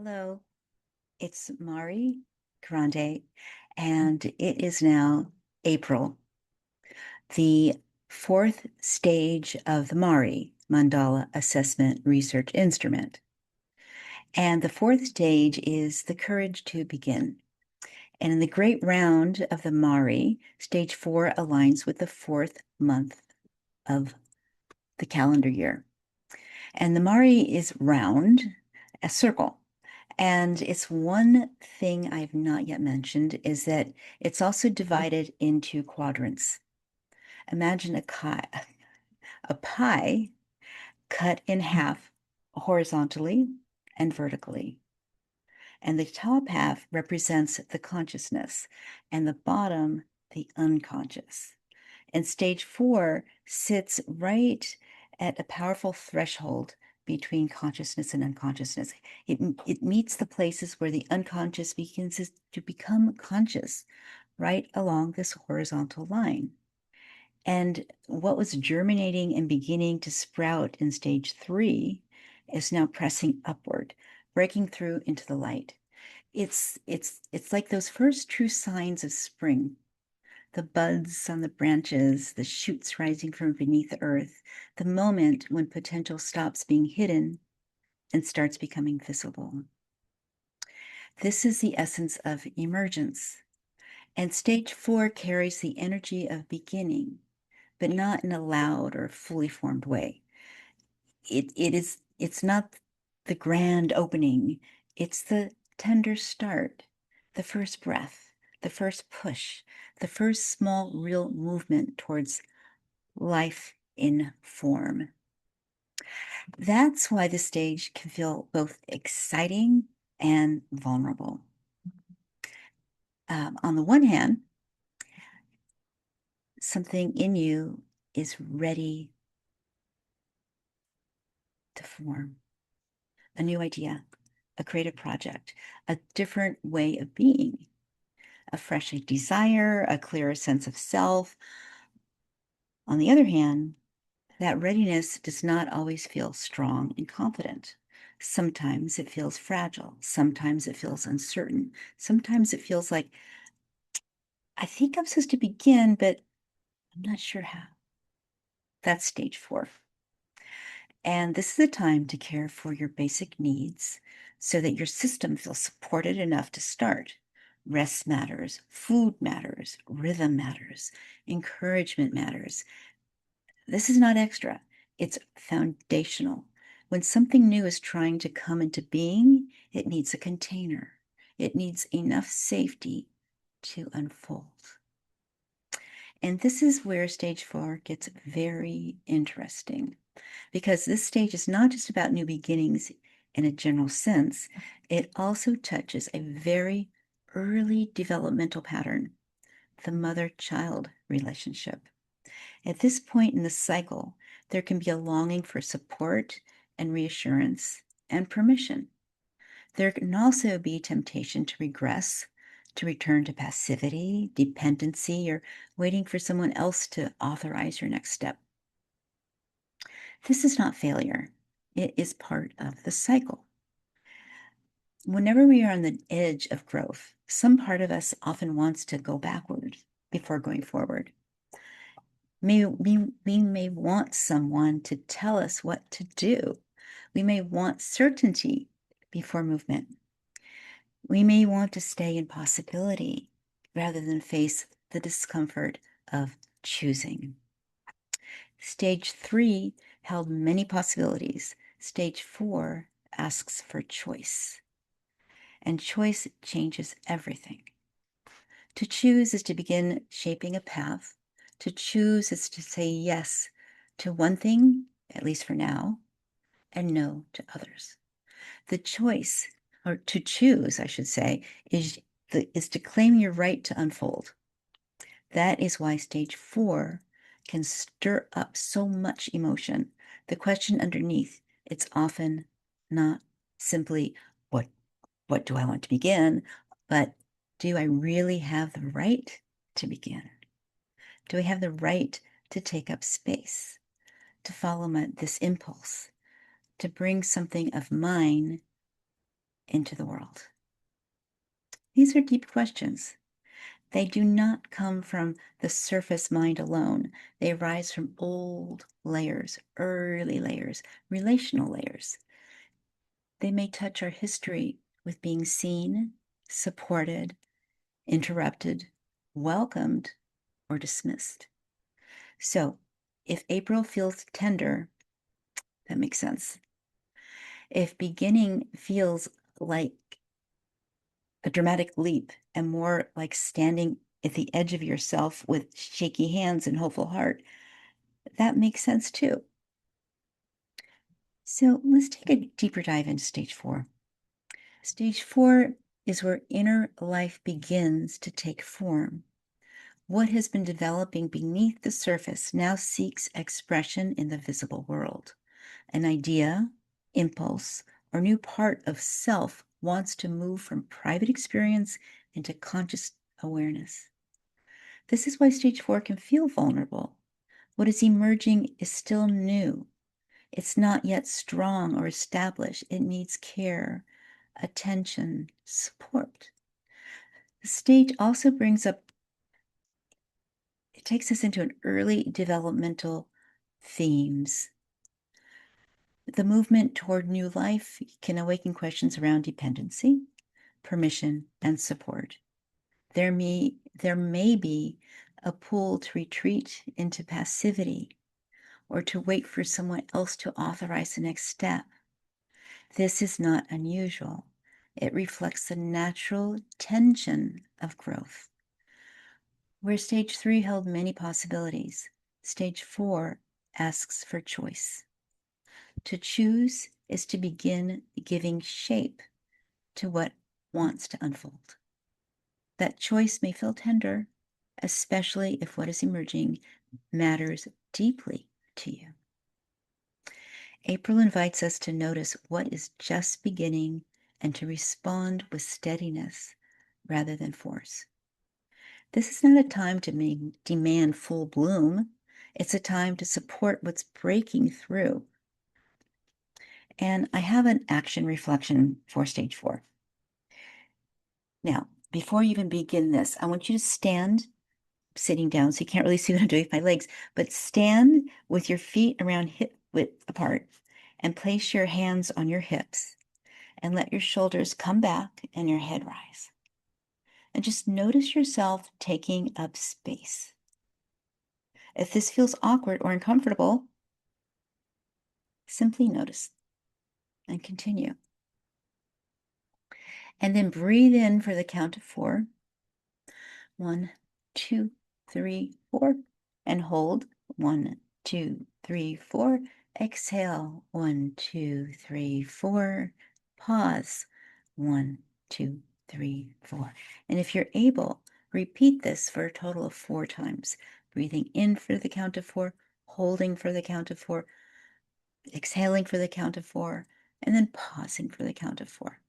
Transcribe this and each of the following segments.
Hello, it's Mari Grande, and it is now April, the fourth stage of the MARI Mandala Assessment Research Instrument. And the fourth stage is the courage to begin. And in the great round of the MARI, stage 4 aligns with the fourth month of the calendar year. And the MARI is round, a circle. And it's one thing I've not yet mentioned is that it's also divided into quadrants. Imagine a pie cut in half horizontally and vertically. And the top half represents the consciousness, and the bottom, the unconscious. And stage 4 sits right at a powerful threshold between consciousness and unconsciousness. It meets the places where the unconscious begins to become conscious, right along this horizontal line. And what was germinating and beginning to sprout in stage 3 is now pressing upward, breaking through into the light. It's like those first true signs of spring, the buds on the branches, the shoots rising from beneath the earth, the moment when potential stops being hidden and starts becoming visible. This is the essence of emergence. And stage 4 carries the energy of beginning, but not in a loud or fully formed way. It's not the grand opening, it's the tender start, the first breath, the first push, the first small real movement towards life in form. That's why the stage can feel both exciting and vulnerable. On the one hand, something in you is ready to form a new idea, a creative project, a different way of being, a fresh desire, a clearer sense of self. On the other hand, that readiness does not always feel strong and confident. Sometimes it feels fragile. Sometimes it feels uncertain. Sometimes it feels like, I think I'm supposed to begin, but I'm not sure how. That's stage 4. And this is the time to care for your basic needs so that your system feels supported enough to start. Rest matters, food matters, rhythm matters, encouragement matters. This is not extra, it's foundational. When something new is trying to come into being, it needs a container. It needs enough safety to unfold. And this is where stage 4 gets very interesting, because this stage is not just about new beginnings in a general sense, it also touches a very early developmental pattern, the mother-child relationship. At this point in the cycle, there can be a longing for support and reassurance and permission. There can also be temptation to regress, to return to passivity, dependency, or waiting for someone else to authorize your next step. This is not failure. It is part of the cycle. Whenever we are on the edge of growth, some part of us often wants to go backward before going forward. We may want someone to tell us what to do. We may want certainty before movement. We may want to stay in possibility rather than face the discomfort of choosing. Stage 3 held many possibilities. Stage 4 asks for choice. And choice changes everything. To choose is to begin shaping a path. To choose is to say yes to one thing, at least for now, and no to others. The choice, or to choose, I should say, is to claim your right to unfold. That is why stage 4 can stir up so much emotion. The question underneath, it's often not simply what do I want to begin, but do I really have the right to begin? Do I have the right to take up space, to follow this impulse, to bring something of mine into the world? These are deep questions. They do not come from the surface mind alone. They arise from old layers, early layers, relational layers. They may touch our history with being seen, supported, interrupted, welcomed, or dismissed. So if April feels tender, that makes sense. If beginning feels like a dramatic leap and more like standing at the edge of yourself with shaky hands and hopeful heart, that makes sense too. So let's take a deeper dive into stage 4. Stage 4 is where inner life begins to take form. What has been developing beneath the surface now seeks expression in the visible world. An idea, impulse, or new part of self wants to move from private experience into conscious awareness. This is why stage 4 can feel vulnerable. What is emerging is still new. It's not yet strong or established. It needs care, attention, support. The stage also brings up, it takes us into an early developmental themes. The movement toward new life can awaken questions around dependency, permission, and support. There may be a pull to retreat into passivity or to wait for someone else to authorize the next step. This is not unusual. It reflects the natural tension of growth. Where stage 3 held many possibilities, stage 4 asks for choice. To choose is to begin giving shape to what wants to unfold. That choice may feel tender, especially if what is emerging matters deeply to you. April invites us to notice what is just beginning and to respond with steadiness rather than force. This is not a time to demand full bloom. It's a time to support what's breaking through. And I have an action reflection for stage 4. Now, before you even begin this, I want you to stand sitting down, so you can't really see what I'm doing with my legs, but stand with your feet around hip width apart and place your hands on your hips and let your shoulders come back and your head rise. And just notice yourself taking up space. If this feels awkward or uncomfortable, simply notice and continue. And then breathe in for the count of 4. 1, 2, 3, 4. And hold. 1, 2, 3, 4. Exhale. 1, 2, 3, 4. Pause. 1, 2, 3, 4. And if you're able, repeat this for a total of 4 times. Breathing in for the count of 4, holding for the count of 4, exhaling for the count of 4, and then pausing for the count of 4.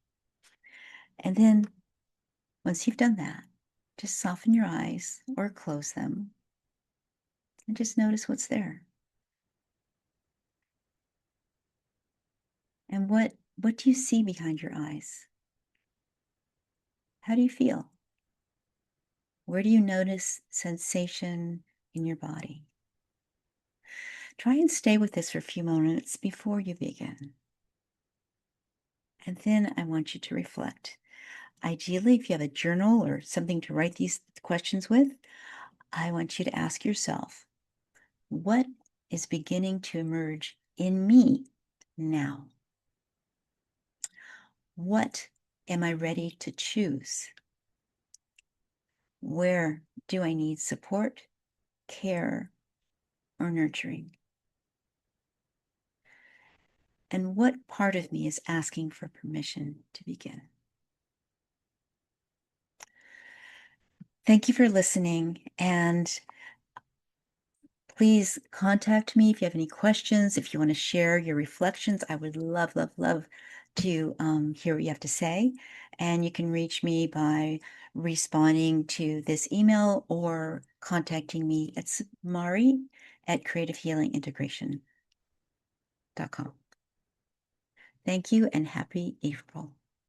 And then once you've done that, just soften your eyes or close them and just notice what's there. And what do you see behind your eyes? How do you feel? Where do you notice sensation in your body? Try and stay with this for a few moments before you begin. And then I want you to reflect. Ideally, if you have a journal or something to write these questions with, I want you to ask yourself, what is beginning to emerge in me now? What am I ready to choose? Where do I need support, care, or nurturing? And what part of me is asking for permission to begin? Thank you for listening, and please contact me if you have any questions, if you want to share your reflections. I would love, love, love to hear what you have to say. And you can reach me by responding to this email or contacting me at mari@creativehealingintegration.com. Thank you and happy April.